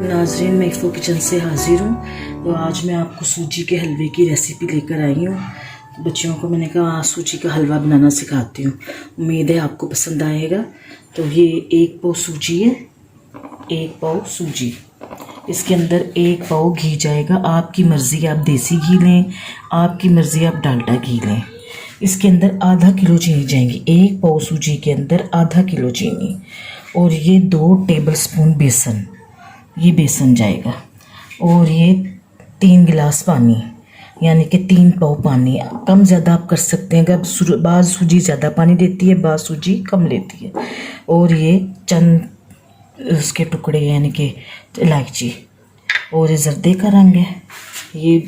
नाज़रीन, मैं इफ़ो किचन से हाज़िर हूँ। तो आज मैं आपको सूजी के हलवे की रेसिपी लेकर आई हूँ। बच्चों को मैंने कहा आज सूजी का हलवा बनाना सिखाती हूँ। उम्मीद है आपको पसंद आएगा। तो ये 1 पाव सूजी है, 1 पाव सूजी। इसके अंदर 1 पाव घी जाएगा। आपकी मर्ज़ी, आप देसी घी लें, आपकी मर्ज़ी आप डालडा घी लें। इसके अंदर आधा किलो चीनी जाएंगी। 1 पाव सूजी के अंदर आधा किलो चीनी और ये 2 टेबल स्पून बेसन, ये बेसन जाएगा। और ये 3 गिलास पानी, यानी कि 3 पाव पानी। कम ज़्यादा आप कर सकते हैं, अगर बाज़ सूजी ज़्यादा पानी देती है, बाज़ सूजी कम लेती है। और ये चंद उसके टुकड़े, यानी कि इलायची, और ये जर्दे का रंग है, ये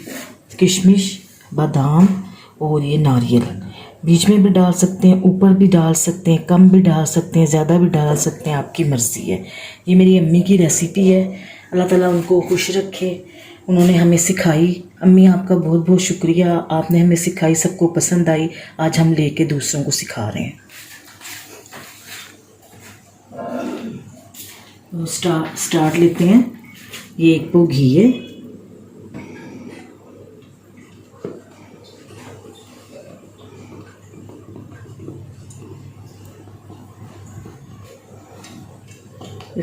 किशमिश, बादाम और ये नारियल। बीच में भी डाल सकते हैं, ऊपर भी डाल सकते हैं, कम भी डाल सकते हैं, ज़्यादा भी डाल सकते हैं, आपकी मर्ज़ी है। ये मेरी अम्मी की रेसिपी है। अल्लाह ताला उनको खुश रखे, उन्होंने हमें सिखाई। अम्मी आपका बहुत बहुत शुक्रिया, आपने हमें सिखाई, सबको पसंद आई। आज हम लेके दूसरों को सिखा रहे हैं। तो स्टार्ट लेते हैं। ये 1 पाव घी है,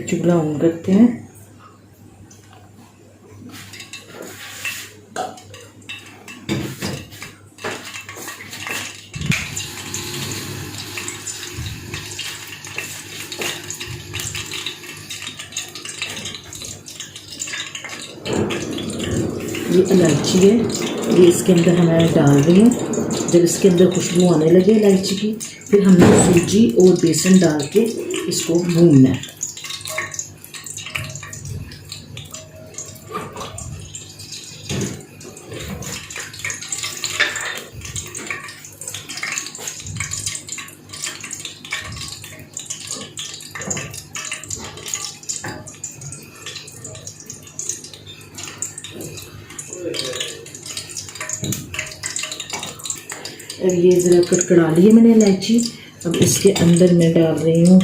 चूल्हा ऑन करते हैं। ये इलायची है, ये इसके अंदर हमारे डाल रही हूँ। जब इसके अंदर खुशबू आने लगे इलायची की, फिर हमने सूजी और बेसन डाल के इसको भूनना है। अब ये ज़रा कड़कड़ा ली है मैंने इलायची। अब इसके अंदर मैं डाल रही हूँ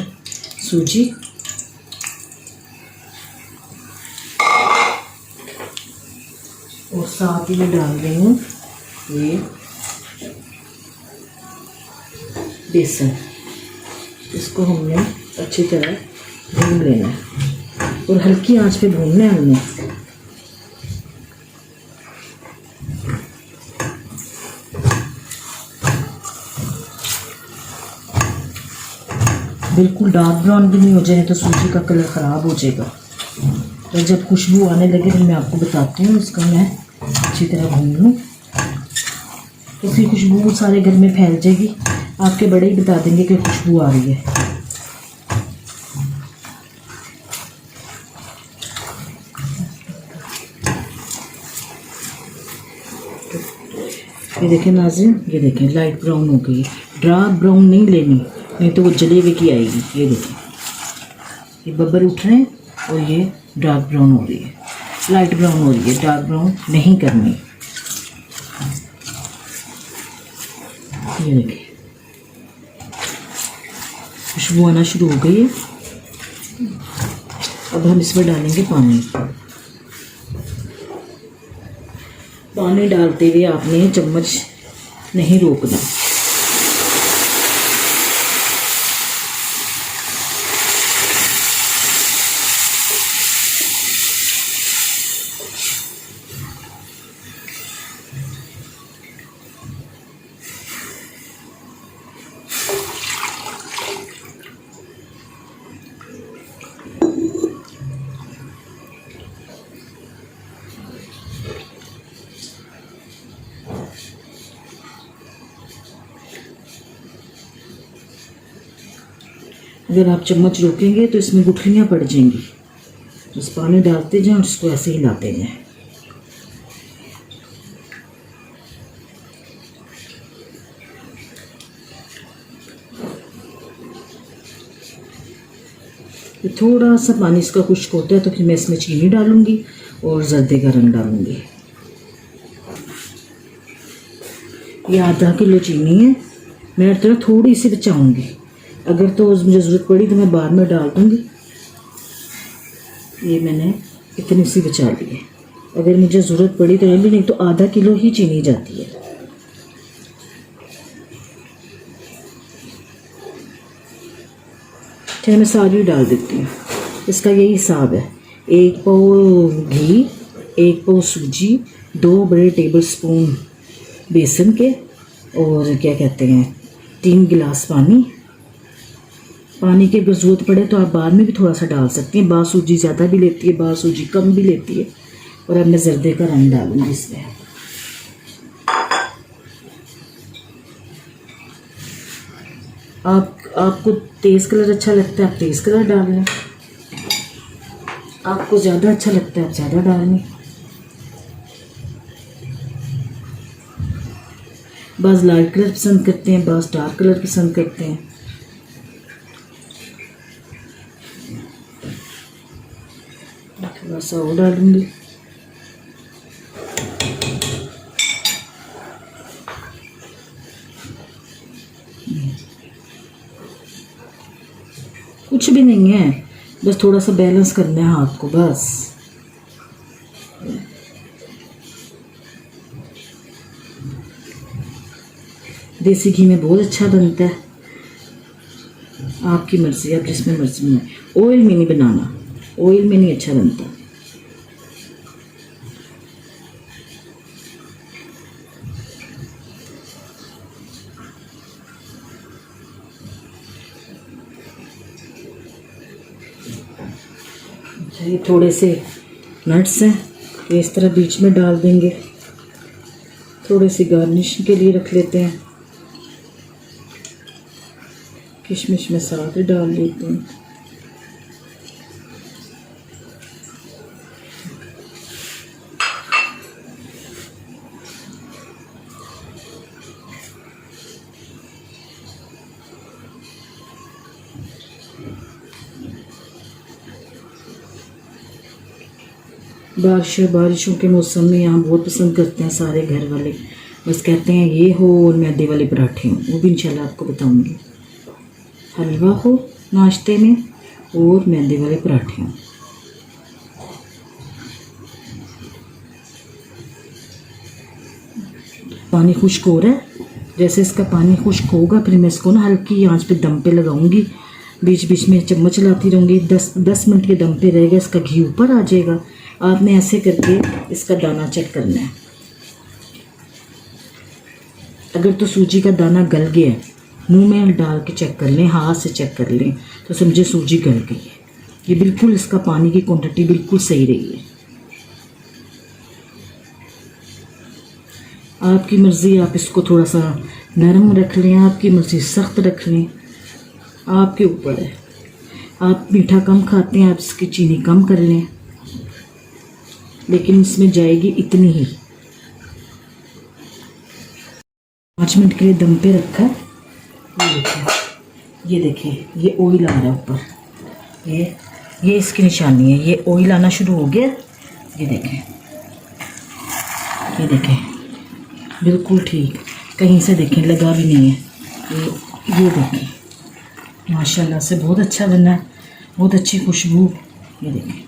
सूजी, और साथ ही मैं डाल रही हूँ ये बेसन। इसको हमने अच्छी तरह भून लेना है और हल्की आंच पे भूनना है हमने। बिल्कुल डार्क ब्राउन भी नहीं हो जाए तो सूजी का कलर ख़राब हो जाएगा। तो जब खुशबू आने लगे तो मैं आपको बताती हूँ, इसको मैं अच्छी तरह भून लूँ। इसकी खुशबू सारे घर में फैल जाएगी, आपके बड़े ही बता देंगे कि खुशबू आ रही है। ये देखें नाज़रीन, ये देखें लाइट ब्राउन हो गई। डार्क ब्राउन नहीं लेनी, नहीं तो वो जलेबे की आएगी। ये देखें, ये बब्बर उठ रहे हैं और ये डार्क ब्राउन हो रही है, लाइट ब्राउन हो रही है। डार्क ब्राउन नहीं करनी। ये देखिए खुशबू आना शुरू हो गई है। अब हम इसमें डालेंगे पानी। पानी डालते हुए आपने चम्मच नहीं रोकना। अगर आप चम्मच रोकेंगे तो इसमें गुठलियाँ पड़ जाएंगी। बस पानी डालते जाएं और इसको ऐसे हिलाते जाएं। तो थोड़ा सा पानी इसका खुश्क होता है तो फिर मैं इसमें चीनी डालूंगी और जर्दे का रंग डालूंगी। ये आधा किलो चीनी है, मैं थोड़ा थोड़ी सी बचाऊंगी। अगर तो मुझे ज़रूरत पड़ी तो मैं बाद में डाल दूँगी। ये मैंने इतनी सी बचा ली है। अगर मुझे ज़रूरत पड़ी तो भी, नहीं तो आधा किलो ही चीनी जाती है। चलिए मैं सारी डाल देती हूँ। इसका यही हिसाब है, 1 पाव घी, 1 पाव सूजी, 2 बड़े टेबल स्पून बेसन के, और क्या कहते हैं 3 गिलास पानी। पानी की अगर ज़रूरत पड़े तो आप बाद में भी थोड़ा सा डाल सकती हैं। बार सूजी ज़्यादा भी लेती है, बार सूजी कम भी लेती है। और अब मैं जर्दे का रंग डालूंगी इसमें। आपको तेज़ कलर अच्छा लगता है आप तेज़ कलर डाल लें, आपको ज़्यादा अच्छा लगता है आप ज़्यादा डाल लें। बस लाइट कलर पसंद करते हैं, बस डार्क कलर पसंद करते हैं। थोड़ा सा और डालूंगी। कुछ भी नहीं है, बस थोड़ा सा बैलेंस करना है हाथ को बस। देसी घी में बहुत अच्छा बनता है। आपकी मर्जी, आप जिसमें मर्जी बनाए। ऑयल में नहीं बनाना, ऑयल में नहीं अच्छा बनता। ये थोड़े से नट्स हैं, ये इस तरह बीच में डाल देंगे। थोड़े से गार्निश के लिए रख लेते हैं। किशमिश में साथ ही डाल लेते हैं। बारिशों के मौसम में यहाँ बहुत पसंद करते हैं सारे घर वाले। बस कहते हैं ये हो और मैदे वाले पराठे हों, वो भी इंशाल्लाह आपको बताऊंगी। हलवा हो नाश्ते में और मैदे वाले पराठे हों। पानी खुश्क हो रहा है। जैसे इसका पानी खुश्क होगा फिर मैं इसको ना हल्की आंच पे दम पे लगाऊंगी। बीच बीच में चम्मच चलाती रहूँगी। 10 मिनट के दम पे रहेगा, इसका घी ऊपर आ जाएगा। आपने ऐसे करके इसका दाना चेक करना है। अगर तो सूजी का दाना गल गया है, मुंह में डाल के चेक कर लें, हाथ से चेक कर लें तो समझे सूजी गल गई है। ये बिल्कुल इसका पानी की क्वांटिटी बिल्कुल सही रही है। आपकी मर्ज़ी, आप इसको थोड़ा सा नरम रख लें, आपकी मर्ज़ी सख्त रख लें, आपके ऊपर है। आप मीठा कम खाते हैं, आप इसकी चीनी कम कर लें, लेकिन इसमें जाएगी इतनी ही। 5 मिनट के लिए दम पे रखा। ये देखें ये ऑयल आ रहा है ऊपर। ये इसकी निशानी है, ये ऑयल आना शुरू हो गया। ये देखें बिल्कुल ठीक, कहीं से देखें लगा भी नहीं है। ये देखें माशाल्लाह से बहुत अच्छा बना है, बहुत अच्छी खुशबू। ये देखें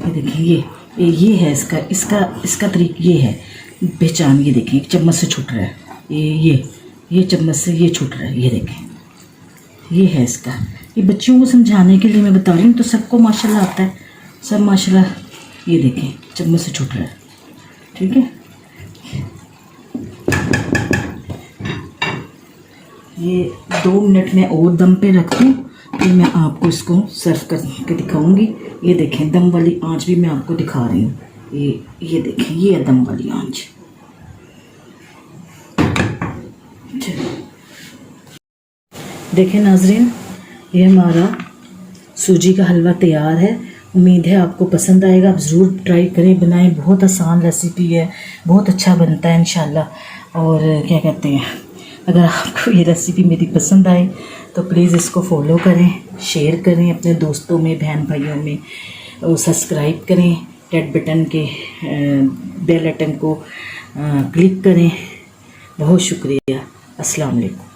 ये है इसका तरीका, ये है पहचान। ये देखें चम्मच से छूट रहा है, ये चम्मच से ये छूट रहा है। ये देखें ये है इसका। ये बच्चों को समझाने के लिए मैं बता रही हूँ, तो सबको माशाल्लाह आता है, सब माशाल्लाह। ये देखें चम्मच से छूट रहा है, ठीक है। ये 2 मिनट में और दम पे रख दूँ, फिर मैं आपको इसको सर्व करके दिखाऊंगी। ये देखें दम वाली आंच भी मैं आपको दिखा रही हूँ। ये देखें ये है दम वाली आंच। देखें नाजरीन, ये हमारा सूजी का हलवा तैयार है। उम्मीद है आपको पसंद आएगा। आप ज़रूर ट्राई करें, बनाएं। बहुत आसान रेसिपी है, बहुत अच्छा बनता है इंशाल्लाह। और क्या कहते हैं, अगर आपको ये रेसिपी मेरी पसंद आए तो प्लीज़ इसको फॉलो करें, शेयर करें अपने दोस्तों में, बहन भाइयों में, और सब्सक्राइब करें। रेड बटन के बेल आइकन को क्लिक करें। बहुत शुक्रिया। अस्सलाम वालेकुम।